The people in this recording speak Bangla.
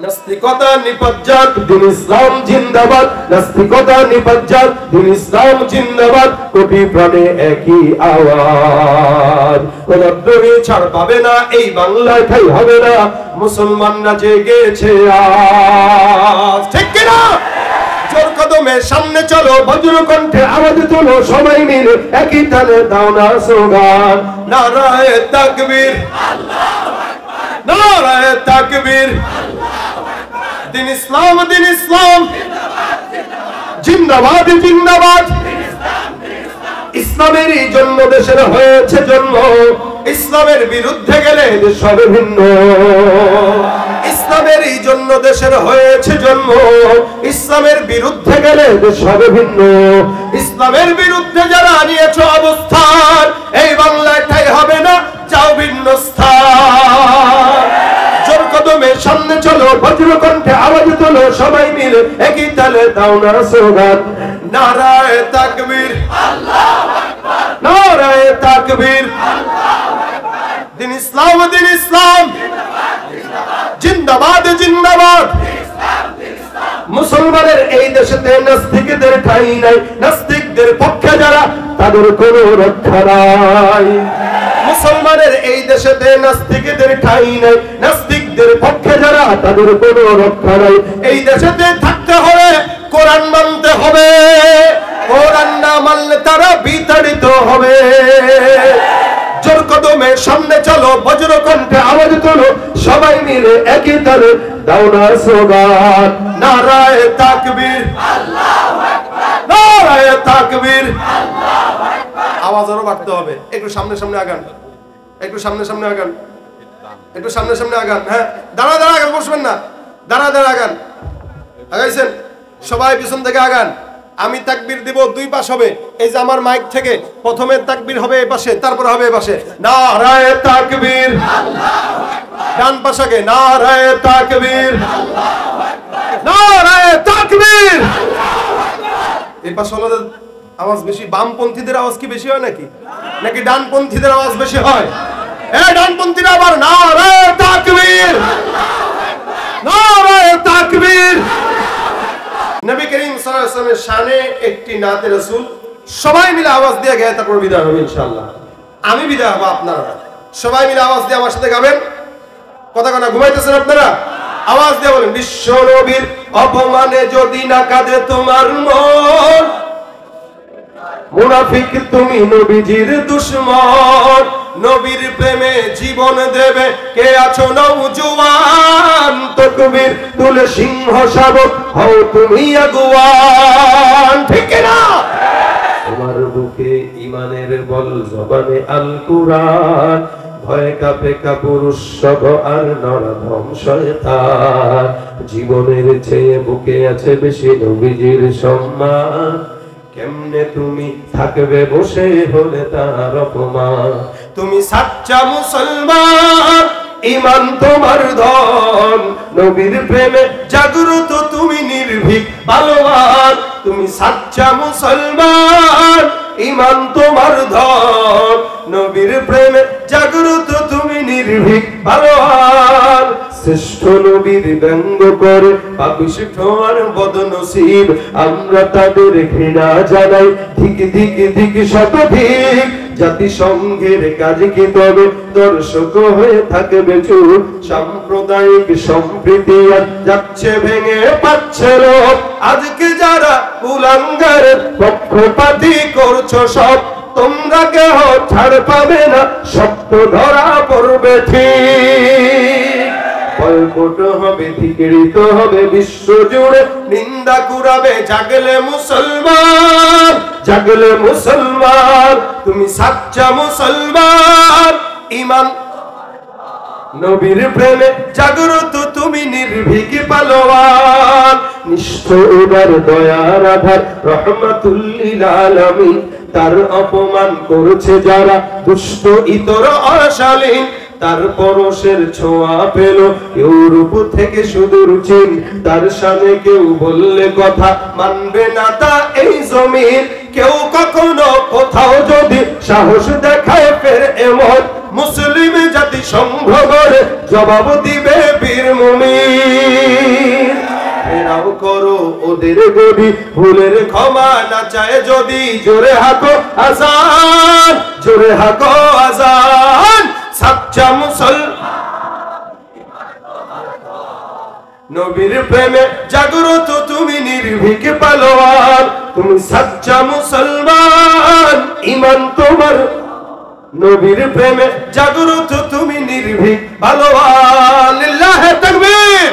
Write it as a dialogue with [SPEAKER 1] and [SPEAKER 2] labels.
[SPEAKER 1] নাস্তিকতা নিপজ্জাত, দিন ইসলাম জিন্দাবাদ। নাস্তিকতা নিপজ্জাত, দিন ইসলাম জিন্দাবাদ। কোটি প্রাণে একই আওয়াজ, কোনদ্রোহী ছাড় পাবে না, এই বাংলায় ঠাই হবে না, মুসলমানরা জেগেছে আজ। ঠিক কিনা? জোর কদমে সামনে চলো, বজ্র কণ্ঠে আওয়াজ তোলো, সবাই মিলে একই তালে দাও না স্লোগান, নারায়ে তাকবীর, নারায়ে তাকবীর। দিন ইসলাম, দিন ইসলাম জিন্দাবাদ, জিন্দাবাদ। ইসলামেরই জন্য দেশের হয়েছে জন্ম, ইসলামের বিরুদ্ধে গেলে দেশ হবে ভিন্ন। ইসলামেরই জন্য দেশের হয়েছে জন্ম, ইসলামের বিরুদ্ধে গেলে দেশ হবে ভিন্ন। ইসলামের বিরুদ্ধে যারা নিয়েছে অবস্থান, এই বাংলায় ঠাই হবে না, যাও ভিন্ন স্থান। জোর কদমে সামনে চলো, বজ্র কণ্ঠে আওয়াজ তোলো, সবাই মিলে একই তালে দাও না স্লোগান, নারায়ে তাকবীর, নারায়ে তাকবীর। দিন ইসলাম, দিন ইসলাম জিন্দাবাদ, জিন্দাবাদ। মুসলমানের এই দেশেতে নাস্তিকদের ঠাঁই নাই, নাস্তিকদের পক্ষে যারা তাদের কোনো রক্ষা নাই। মুসলমানের এই দেশেতে নাস্তিকদের ঠাঁই নাই, নাস্তিকদের পক্ষে যারা তাদের কোনো রক্ষা নাই। এই দেশেতে থাকতে হলে কোরআন মানতে হবে, কোরআন না মানলে তারা বিতাড়িত হবে। জোর কদমে সামনে চলো, বজ্র কণ্ঠে আওয়াজ তোলো, সবাই মিলে একই তালে দাও না স্লোগান, নারায়ে তাকবীর, নারায়ে তাকবীর। আওয়াজ আরো বাড়তে হবে, একটু সামনে সামনে আগান, একটু সামনে সামনে আগান, একটু সামনে সামনে আগান। হ্যাঁ, দাঁড়া দাঁড়া আগান, বসবেন না, দাঁড়া দাঁড়া আগান। আগাইছেন? সবাই পিছন থেকে আগান। আমি তাকবীর দিব, দুই পাশ হবে। এই যে আমার মাইক থেকে প্রথমে তাকবীর হবে এই পাশে, তারপর হবে এই পাশে, নারায়ে তাকবীর, ডান পাশে নারায়ে তাকবীর, নারায়ে তাকবীর। এই পাশে হলো আওয়াজ বেশি। বামপন্থীদের আওয়াজ কি বেশি হয় নাকি, নাকি ডানপন্থীদের আওয়াজ বেশি হয়? এই ডানপন্থীরা আবার নারায়ে তাকবীর, নারায়ে তাকবীর। নবী করিম সাল্লাল্লাহু আলাইহি ওয়াসাল্লামের শানে একটি নাতে রাসূল সবাই মিলে আওয়াজ দিয়ে গায়ে, তারপর বিদায় হবে ইনশাআল্লাহ। আমি বিদায় হব, আপনারা সবাই মিলে আওয়াজ দিয়ে আমার সাথে গাবেন। কথা কথা ঘুমাইতেছেন আপনারা? আওয়াজ দিয়ে বলেন, বিশ্ব নবীর অপমানে যদি না কাঁদে তোমার মন, মুনাফিক তুমি নবীজির দুশমন। নবীর প্রেমে জীবন দেবে কে আছো নওজোয়ান, তাকবীর তুলে সিংহ শাবক হও তুমি আগুয়ান। ঠিক না? তোমার বুকে ঈমানের বল, জবানে আল কুরআন, ভয়ে কাঁপে কাপুরুষ সব আর নরধম শয়তান। জীবনের চেয়ে বুকে আছে বেশি নবীজির সম্মান, কেমনে তুমি থাকবে বসে হলে তার অপমান। তুমি সাচ্চা মুসলমান, ঈমান তোমার ধন, নবীর প্রেমে জাগ্রত তুমি নির্ভীক পালোয়ান। তুমি সাচ্চা মুসলমান, ঈমান তোমার ধন, নবীর প্রেমে জাগ্রত তুমি নির্ভীক পালোয়ান। শ্রেষ্ঠ নবীর ব্যঙ্গ করে পাপিষ্ঠ আর বদনসিব, আমরা তাদের ঘৃণা জানাই, ধিক ধিক ধিক শতধিক। জাতিসংঘের কাজ কি তবে দর্শক হয়ে থাকবে চুপ, সাম্প্রদায়িক সম্প্রীতি আজ যাচ্ছে ভেঙে পাচ্ছে লোক। আজকে যারা কুলাঙ্গার পক্ষপাতী করছো সব, তোমরা কেহ ছাড় পাবে না, সত্য ধরা পড়বে ঠিক। বয়কট হবে, ধিক্কৃত হবে বিশ্ব জুড়ে, নিন্দা কুড়াবে জাগলে মুসলমান, জাগলে মুসলমান। তুমি সাচ্চা মুসলমান, ঈমান নবীর প্রেমে জাগ্রত তুমি নির্ভীক পালোয়ান। নিষ্ঠ উদার দয়ার আধার রহমাতুল লিল আলামিন, তার অপমান করছে যারা দুষ্ট ইতর অশালীন। তার পরশের ছোঁয়া পেল ইউরোপ থেকে সুদূর চীন, তার সামনে কেউ বললে কথা মানবে না তা এই জমিন। কেউ কখনো কোথাও যদি সাহস দেখায় ফের এমন, মুসলিম জাতি সংঘ গড়ে জবাব দিবে বীর মুমিন। ওদের গদি ভুলের ক্ষমা না চায় যদি জোরে হাকো আজান জোরে হাকো আজান সাচ্চা মুসলমান নবীর প্রেমে জাগ্রত তুমি নির্ভীক পালোয়ান তুমি সাচ্চা মুসলমান ঈমান তোমার নবীর প্রেমে জাগ্রত তুমি নির্ভীক পালোয়ান লিল্লাহি তাকবীর